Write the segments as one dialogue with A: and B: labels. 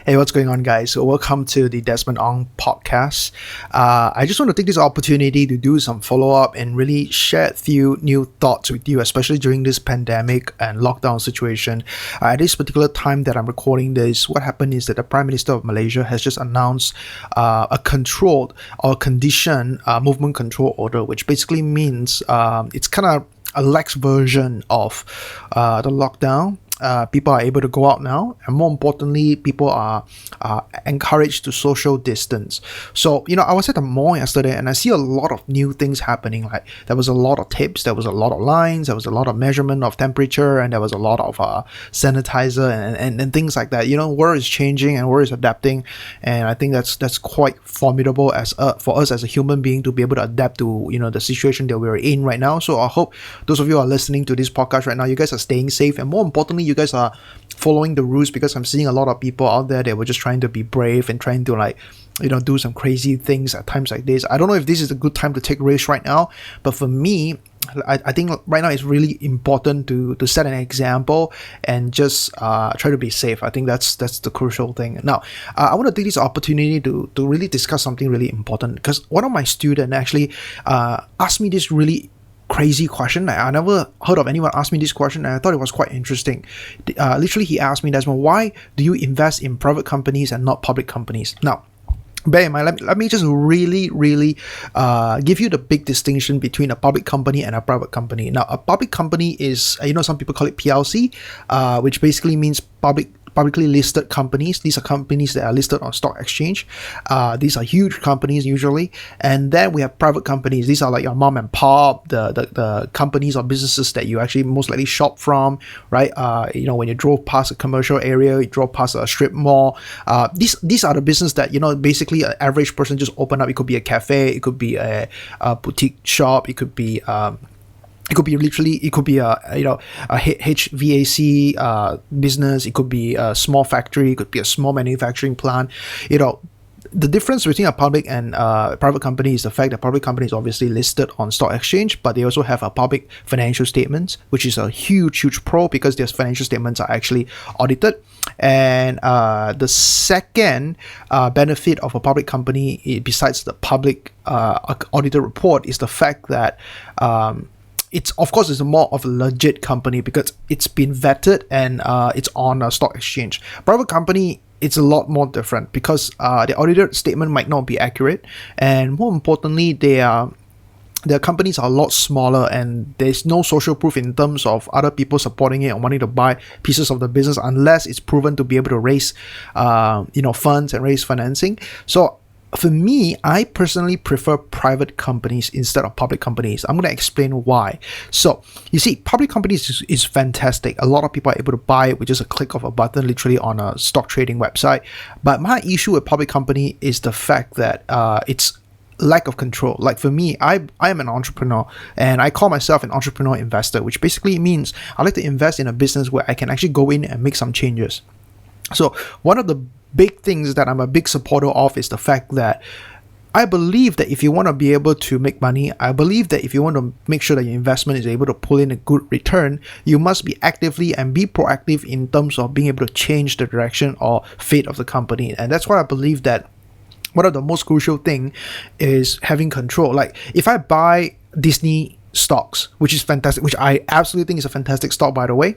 A: Hey, what's going on, guys? So welcome to the Desmond podcast. I just want to take this opportunity to do some follow-up and really share a few new thoughts with you, especially during this pandemic and lockdown situation. At this particular time that I'm recording this, what happened is that the Prime Minister of Malaysia has just announced a controlled or conditioned movement control order, which basically means it's kind of a lax version of the lockdown. People are able to go out now, and more importantly, people are encouraged to social distance. So, I was at the mall yesterday and I see a lot of new things happening. Like, there was a lot of tips, there was a lot of lines, there was a lot of measurement of temperature, and there was a lot of sanitizer and things like that. World is changing and world is adapting, and I think that's quite formidable as for us as a human being to be able to adapt to the situation that we're in right now. So I hope those of you who are listening to this podcast right now, you guys are staying safe, and more importantly, you guys are following the rules, because I'm seeing a lot of people out there that were just trying to be brave and trying to do some crazy things at times like this. I don't know if this is a good time to take risks right now, but for me, I think right now it's really important to set an example and just try to be safe. I think that's the crucial thing. Now, I want to take this opportunity to really discuss something really important, because one of my students actually asked me this really crazy question. I never heard of anyone ask me this question, and I thought it was quite interesting. Literally, he asked me, Desmond, why do you invest in private companies and not public companies? Now, bear in mind, let me just really give you the big distinction between a public company and a private company. Now, a public company is, some people call it PLC, which basically means publicly listed companies. These are companies that are listed on stock exchange. These are huge companies usually. And then we have private companies. These are like your mom and pop, the companies or businesses that you actually most likely shop from, right? When you drove past a commercial area, you drove past a strip mall. These are the business that, basically an average person just open up. It could be a cafe, it could be a boutique shop, it could be a HVAC business. It could be a small factory. It could be a small manufacturing plant. The difference between a public and private company is the fact that public company is obviously listed on stock exchange, but they also have a public financial statements, which is a huge pro, because their financial statements are actually audited. And the second benefit of a public company, besides the public audited report, is the fact that it's more of a legit company because it's been vetted and it's on a stock exchange. Private company, it's a lot more different because the audited statement might not be accurate, and more importantly, their companies are a lot smaller, and there's no social proof in terms of other people supporting it and wanting to buy pieces of the business unless it's proven to be able to raise funds and raise financing. So for me, I personally prefer private companies instead of public companies. I'm going to explain why. So, you see, public companies is fantastic. A lot of people are able to buy it with just a click of a button, literally on a stock trading website. But my issue with public company is the fact that it's lack of control. Like for me, I am an entrepreneur, and I call myself an entrepreneur investor, which basically means I like to invest in a business where I can actually go in and make some changes. So one of the big things that I'm a big supporter of is the fact that I believe that if you want to be able to make money, I believe that if you want to make sure that your investment is able to pull in a good return, you must be actively and be proactive in terms of being able to change the direction or fate of the company. And that's why I believe that one of the most crucial thing is having control. Like if I buy Disney stocks, which is fantastic, which I absolutely think is a fantastic stock, by the way,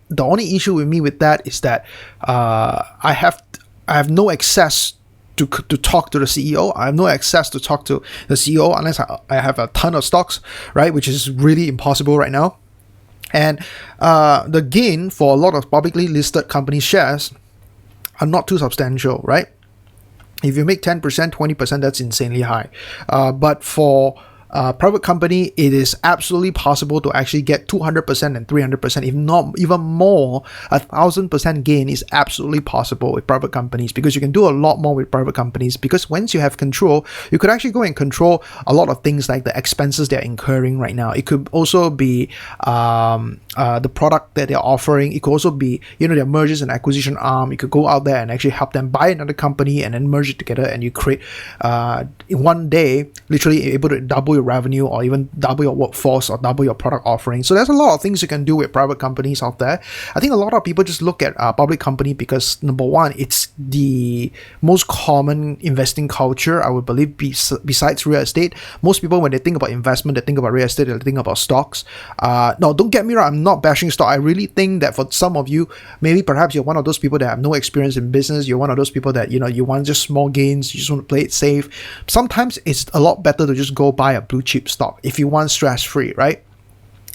A: the only issue with me with that is that I have no access to talk to the CEO. I have no access to talk to the CEO unless I have a ton of stocks, right? Which is really impossible right now. And the gain for a lot of publicly listed company shares are not too substantial, right? If you make 10%, 20%, that's insanely high. But for private company, it is absolutely possible to actually get 200% and 300%, if not even more. 1,000% gain is absolutely possible with private companies, because you can do a lot more with private companies, because once you have control, you could actually go and control a lot of things like the expenses they're incurring right now. It could also be the product that they're offering. It could also be their mergers and acquisition arm. You could go out there and actually help them buy another company and then merge it together, and you create in one day literally able to double your revenue, or even double your workforce, or double your product offering. So there's a lot of things you can do with private companies out there. I think a lot of people just look at public company because, number one, it's the most common investing culture, I would believe, besides real estate. Most people, when they think about investment, they think about real estate, they think about stocks. No, don't get me wrong, I'm not bashing stock. I really think that for some of you, maybe perhaps you're one of those people that have no experience in business. You're one of those people that, you want just small gains, you just want to play it safe. Sometimes it's a lot better to just go buy a blue chip stock if you want stress-free, right?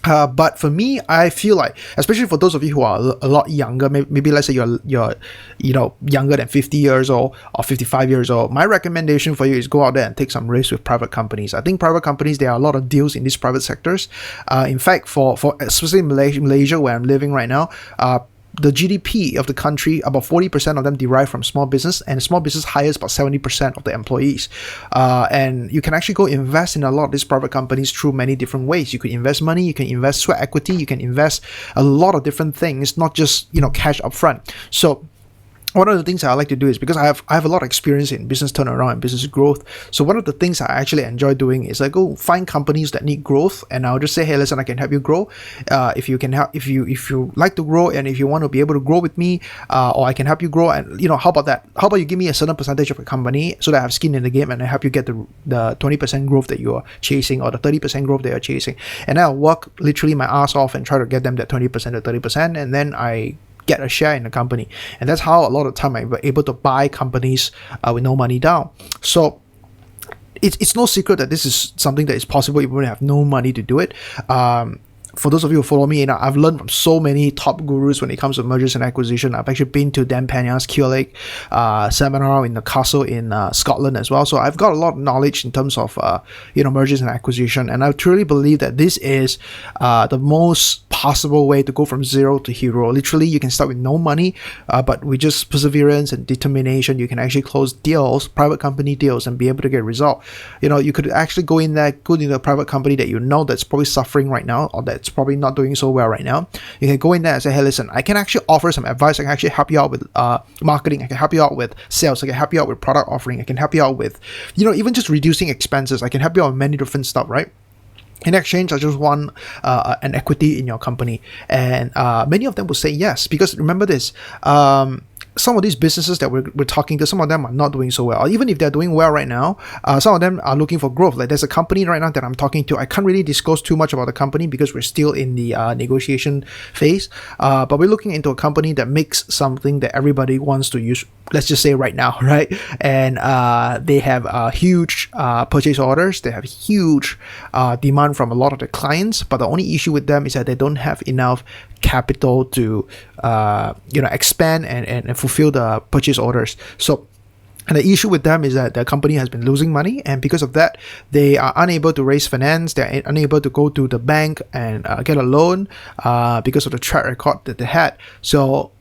A: But for me, I feel like, especially for those of you who are a lot younger, maybe let's say you're younger than 50 years old or 55 years old, my recommendation for you is go out there and take some risks with private companies. I think private companies, there are a lot of deals in these private sectors. In fact, for especially Malaysia, where I'm living right now, the GDP of the country, about 40% of them derive from small business, and small business hires about 70% of the employees. And you can actually go invest in a lot of these private companies through many different ways. You could invest money, you can invest sweat equity, you can invest a lot of different things, not just cash upfront. So one of the things I like to do is, because I have a lot of experience in business turnaround and business growth. So one of the things I actually enjoy doing is I go find companies that need growth, and I'll just say, hey, listen, I can help you grow. If you like to grow, and if you want to be able to grow with me, or I can help you grow, and how about that? How about you give me a certain percentage of a company so that I have skin in the game, and I help you get the 20% growth that you are chasing, or the 30% growth that you're chasing, and I'll work literally my ass off and try to get them that 20% to 30%, and then I get a share in the company. And that's how a lot of time I'm able to buy companies with no money down. So it's no secret that this is something that is possible even when you have no money to do it. For those of you who follow me, I've learned from so many top gurus when it comes to mergers and acquisition. I've actually been to Dan Penya's Cure Lake seminar in the castle in Scotland as well. So I've got a lot of knowledge in terms of mergers and acquisition, and I truly believe that this is the most possible way to go from zero to hero. Literally, you can start with no money, but with just perseverance and determination, you can actually close deals, private company deals, and be able to get a result. You could actually go into a private company that that's probably suffering right now, or that's probably not doing so well right now. You can go in there and say, hey, listen, I can actually offer some advice. I can actually help you out with marketing. I can help you out with sales. I can help you out with product offering. I can help you out with, even just reducing expenses. I can help you out with many different stuff, right? In exchange, I just want an equity in your company. And many of them will say yes, because remember this, some of these businesses that we're talking to, some of them are not doing so well. Or even if they're doing well right now, some of them are looking for growth. Like there's a company right now that I'm talking to. I can't really disclose too much about the company because we're still in the negotiation phase. But we're looking into a company that makes something that everybody wants to use, let's just say right now, right? And they have huge purchase orders. They have huge demand from a lot of the clients. But the only issue with them is that they don't have enough capital to expand and fulfill the purchase orders. So, and the issue with them is that the company has been losing money, and because of that, they are unable to raise finance. They're unable to go to the bank and get a loan because of the track record that they had. So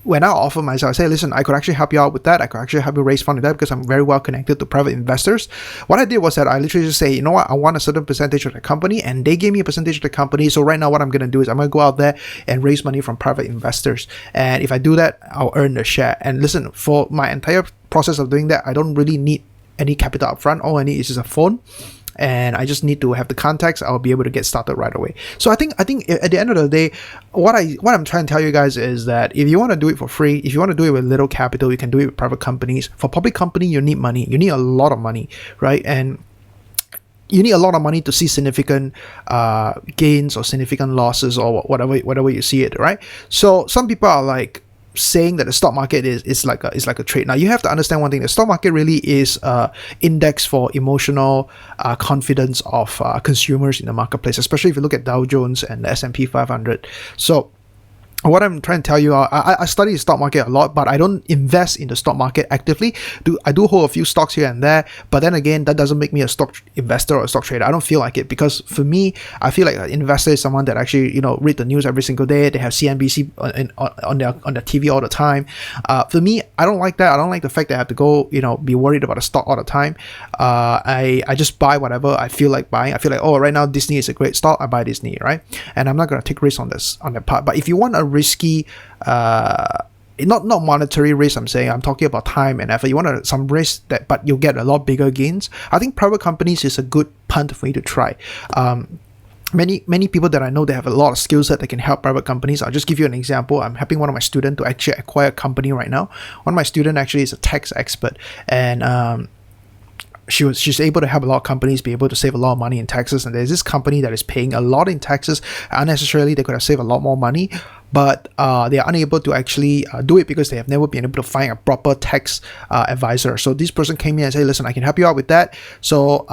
A: when I offer myself, I say, listen, I could actually help you out with that. I could actually help you raise funds with that because I'm very well connected to private investors. What I did was that I literally just say, you know what, I want a certain percentage of the company, and they gave me a percentage of the company. So right now what I'm going to do is I'm going to go out there and raise money from private investors. And if I do that, I'll earn the share. And listen, for my entire process of doing that, I don't really need any capital up front. All I need is just a phone, and I just need to have the contacts. I'll be able to get started right away. So I think at the end of the day, what I'm trying to tell you guys is that if you want to do it for free, if you want to do it with little capital, you can do it with private companies. For public company, you need money. You need a lot of money, right? And you need a lot of money to see significant gains or significant losses or whatever you see it, right? So some people are like saying that the stock market is like a trade. Now you have to understand one thing: the stock market really is index for emotional confidence of consumers in the marketplace, especially if you look at Dow Jones and the S&P 500. So what I'm trying to tell you, I study the stock market a lot, but I don't invest in the stock market actively. I do hold a few stocks here and there, but then again, that doesn't make me a stock investor or a stock trader. I don't feel like it, because for me, I feel like an investor is someone that actually read the news every single day. They have CNBC on their TV all the time. For me, I don't like that. I don't like the fact that I have to go be worried about a stock all the time. I just buy whatever I feel like buying. I feel like, oh, right now Disney is a great stock, I buy Disney, right? And I'm not going to take risks on that part. But if you want a risky not monetary risk. I'm talking about time and effort. You want some risk but you'll get a lot bigger gains. I think private companies is a good punt for you to try. Many people that I know, they have a lot of skill set that can help private companies. I'll just give you an example. I'm helping one of my students to actually acquire a company right now. One of my students actually is a tax expert, and she's able to help a lot of companies be able to save a lot of money in taxes. And there's this company that is paying a lot in taxes. Unnecessarily, they could have saved a lot more money, but they are unable to actually do it because they have never been able to find a proper tax advisor. So this person came in and said, listen, I can help you out with that. So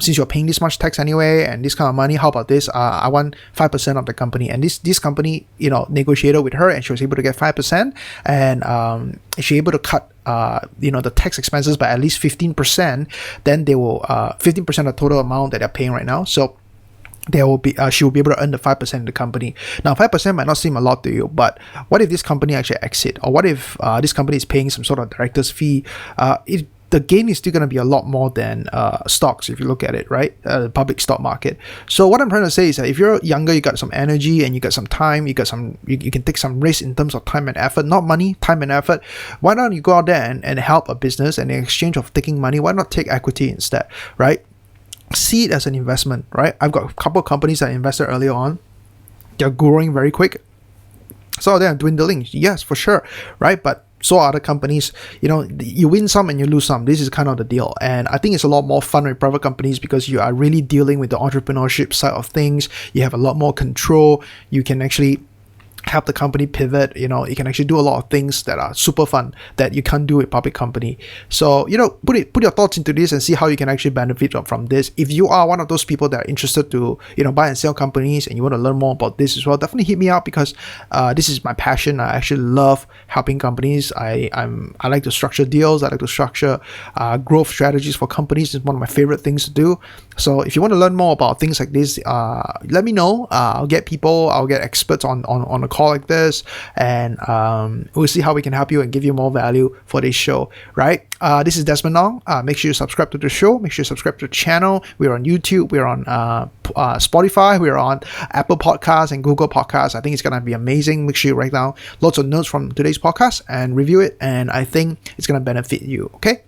A: since you're paying this much tax anyway and this kind of money, how about this? I want 5% of the company. And this company, negotiated with her, and she was able to get 5%. And she able to cut the tax expenses by at least 15%. Then they will 15% of the total amount that they're paying right now. So there will be she will be able to earn the 5% in the company. Now 5% might not seem a lot to you, but what if this company actually exit, or what if this company is paying some sort of director's fee? The gain is still going to be a lot more than stocks if you look at it, right? The public stock market. So what I'm trying to say is that if you're younger, you got some energy and you got some time, you can take some risk in terms of time and effort, not money, time and effort. Why not you go out there and help a business, and in exchange of taking money, why not take equity instead, right? See it as an investment, right? I've got a couple of companies that I invested earlier on. They're growing very quick. So they're dwindling, yes, for sure, right? But so are other companies. You win some and you lose some. This is kind of the deal. And I think it's a lot more fun with private companies because you are really dealing with the entrepreneurship side of things. You have a lot more control. You can actually help the company pivot. You can actually do a lot of things that are super fun that you can't do with public company. So put your thoughts into this and see how you can actually benefit from this. If you are one of those people that are interested to buy and sell companies, and you want to learn more about this as well, definitely hit me up, because this is my passion. I actually love helping companies. I like to structure deals. I like to structure growth strategies for companies. It's one of my favorite things to do. So if you want to learn more about things like this, let me know. I'll get experts on a call like this, and we'll see how we can help you and give you more value for this show, right? This is Desmond Ong. Make sure you subscribe to the show. Make sure you subscribe to the channel. We're on YouTube. We're on Spotify. We're on Apple Podcasts and Google Podcasts. I think it's going to be amazing. Make sure you write down lots of notes from today's podcast and review it, and I think it's going to benefit you, okay?